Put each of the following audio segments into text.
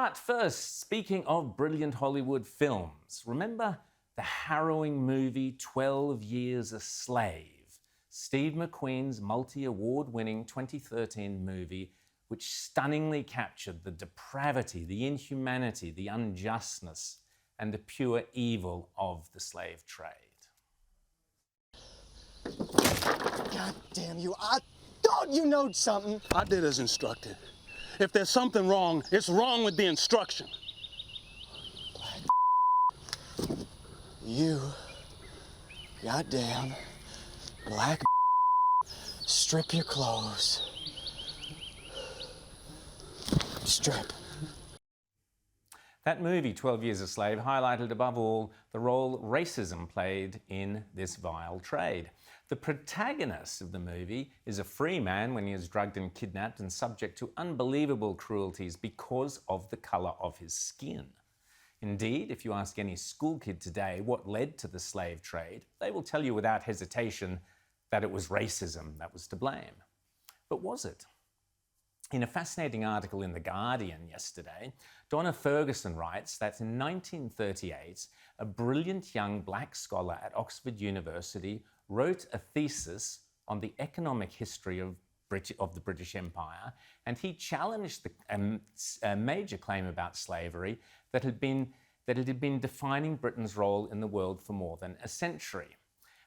But first, speaking of brilliant Hollywood films, remember the harrowing movie 12 Years a Slave, Steve McQueen's multi-award-winning 2013 movie which stunningly captured the depravity, the inhumanity, the unjustness, and the pure evil of the slave trade. God damn you, I thought you knowed something. I did as instructed. If there's something wrong, it's wrong with the instruction. You goddamn black strip your clothes. Strip. That movie, 12 Years a Slave, highlighted above all the role racism played in this vile trade. The protagonist of the movie is a free man when he is drugged and kidnapped and subject to unbelievable cruelties because of the colour of his skin. Indeed, if you ask any school kid today what led to the slave trade, they will tell you without hesitation that it was racism that was to blame. But was it? In a fascinating article in The Guardian yesterday, Donna Ferguson writes that in 1938, a brilliant young black scholar at Oxford University wrote a thesis on the economic history of the British Empire, and he challenged a major claim about slavery that it had been defining Britain's role in the world for more than a century.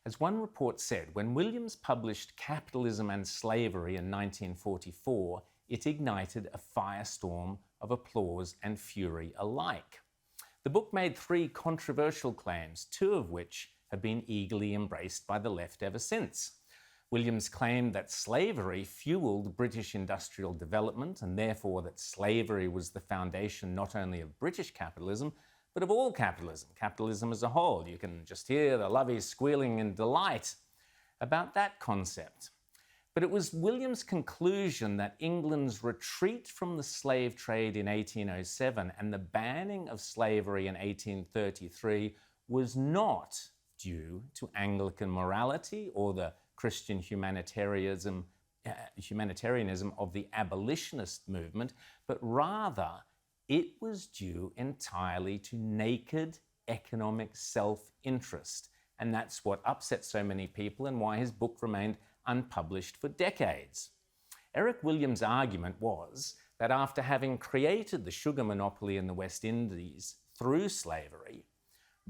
As one report said, when Williams published Capitalism and Slavery in 1944, it ignited a firestorm of applause and fury alike. The book made three controversial claims, two of which have been eagerly embraced by the left ever since. Williams claimed that slavery fueled British industrial development and therefore that slavery was the foundation not only of British capitalism, but of all capitalism, capitalism as a whole. You can just hear the lovies squealing in delight about that concept. But it was Williams' conclusion that England's retreat from the slave trade in 1807 and the banning of slavery in 1833 was not due to Anglican morality or the Christian humanitarianism of the abolitionist movement, but rather it was due entirely to naked economic self-interest. And that's what upset so many people and why his book remained unpublished for decades. Eric Williams' argument was that after having created the sugar monopoly in the West Indies through slavery,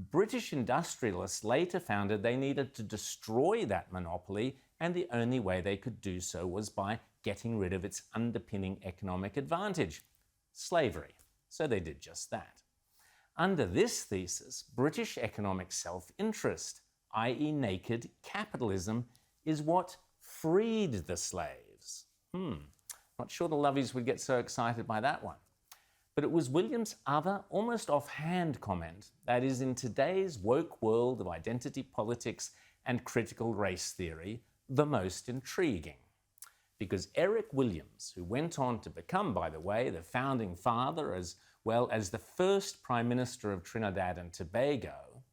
British industrialists later found they needed to destroy that monopoly, and the only way they could do so was by getting rid of its underpinning economic advantage, slavery. So they did just that. Under this thesis, British economic self-interest, i.e. naked capitalism, is what freed the slaves. Not sure the lovies would get so excited by that one. But it was Williams' other, almost offhand comment that is in today's woke world of identity politics and critical race theory the most intriguing. Because Eric Williams, who went on to become, by the way, the founding father as well as the first Prime Minister of Trinidad and Tobago,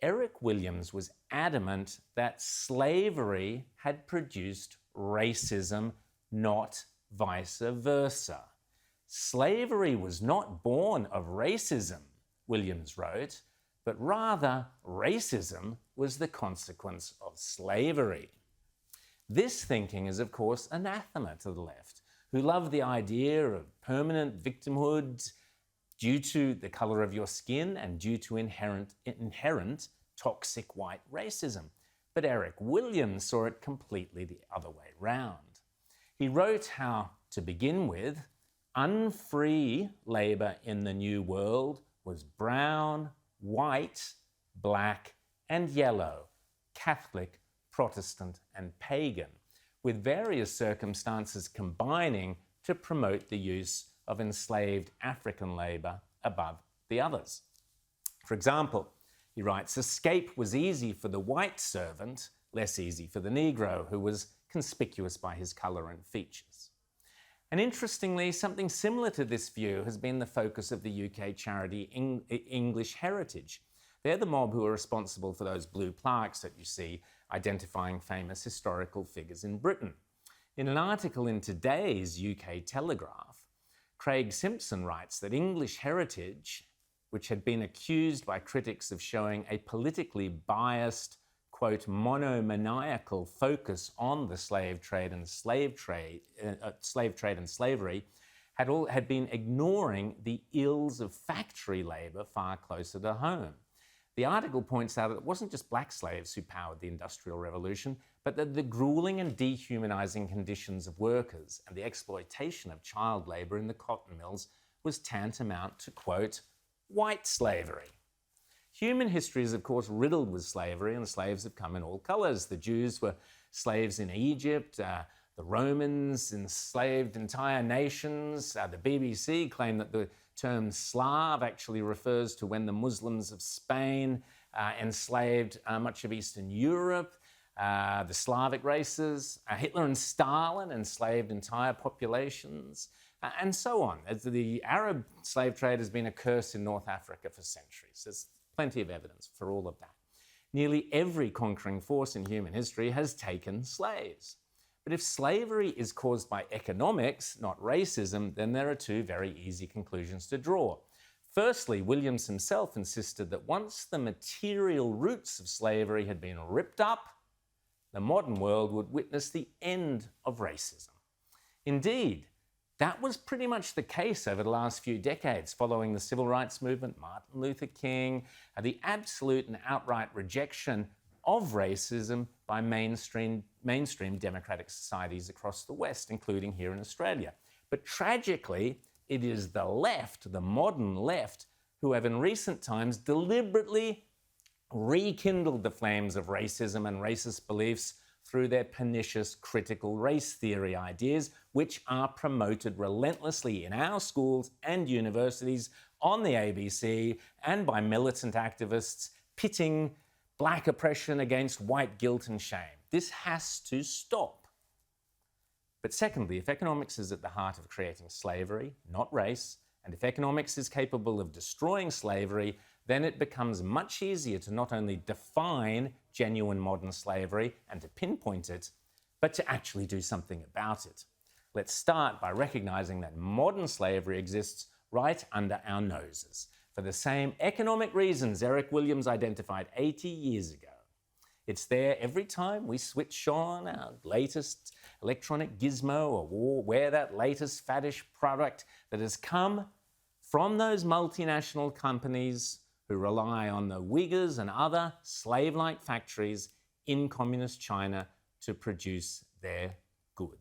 Eric Williams was adamant that slavery had produced racism, not vice versa. Slavery was not born of racism, Williams wrote, but rather racism was the consequence of slavery. This thinking is, of course, anathema to the left, who love the idea of permanent victimhood due to the colour of your skin and due to inherent toxic white racism. But Eric Williams saw it completely the other way round. He wrote how, to begin with, unfree labour in the New World was brown, white, black, and yellow, Catholic, Protestant, and pagan, with various circumstances combining to promote the use of enslaved African labour above the others. For example, he writes, escape was easy for the white servant, less easy for the Negro, who was conspicuous by his colour and features. And interestingly, something similar to this view has been the focus of the UK charity English Heritage. They're the mob who are responsible for those blue plaques that you see identifying famous historical figures in Britain. In an article in today's UK Telegraph, Craig Simpson writes that English heritage, which had been accused by critics of showing a politically biased, quote, monomaniacal focus on the slave trade and slavery, had been ignoring the ills of factory labour far closer to home. The article points out that it wasn't just black slaves who powered the Industrial Revolution, but that the grueling and dehumanising conditions of workers and the exploitation of child labour in the cotton mills was tantamount to, quote, white slavery. Human history is, of course, riddled with slavery, and slaves have come in all colours. The Jews were slaves in Egypt. The Romans enslaved entire nations. The BBC claimed that the term Slav actually refers to when the Muslims of Spain enslaved much of Eastern Europe, the Slavic races. Hitler and Stalin enslaved entire populations, and so on. The Arab slave trade has been a curse in North Africa for centuries. There's plenty of evidence for all of that. Nearly every conquering force in human history has taken slaves. But if slavery is caused by economics, not racism, then there are two very easy conclusions to draw. Firstly, Williams himself insisted that once the material roots of slavery had been ripped up, the modern world would witness the end of racism. Indeed, that was pretty much the case over the last few decades following the civil rights movement, Martin Luther King, the absolute and outright rejection of racism by mainstream democratic societies across the West, including here in Australia. But tragically, it is the left, the modern left, who have in recent times deliberately rekindled the flames of racism and racist beliefs through their pernicious critical race theory ideas, which are promoted relentlessly in our schools and universities, on the ABC, and by militant activists pitting black oppression against white guilt and shame. This has to stop. But secondly, if economics is at the heart of creating slavery, not race, and if economics is capable of destroying slavery, then it becomes much easier to not only define genuine modern slavery and to pinpoint it, but to actually do something about it. Let's start by recognizing that modern slavery exists right under our noses, for the same economic reasons Eric Williams identified 80 years ago. It's there every time we switch on our latest electronic gizmo or wear that latest faddish product that has come from those multinational companies who rely on the Uyghurs and other slave-like factories in communist China to produce their goods.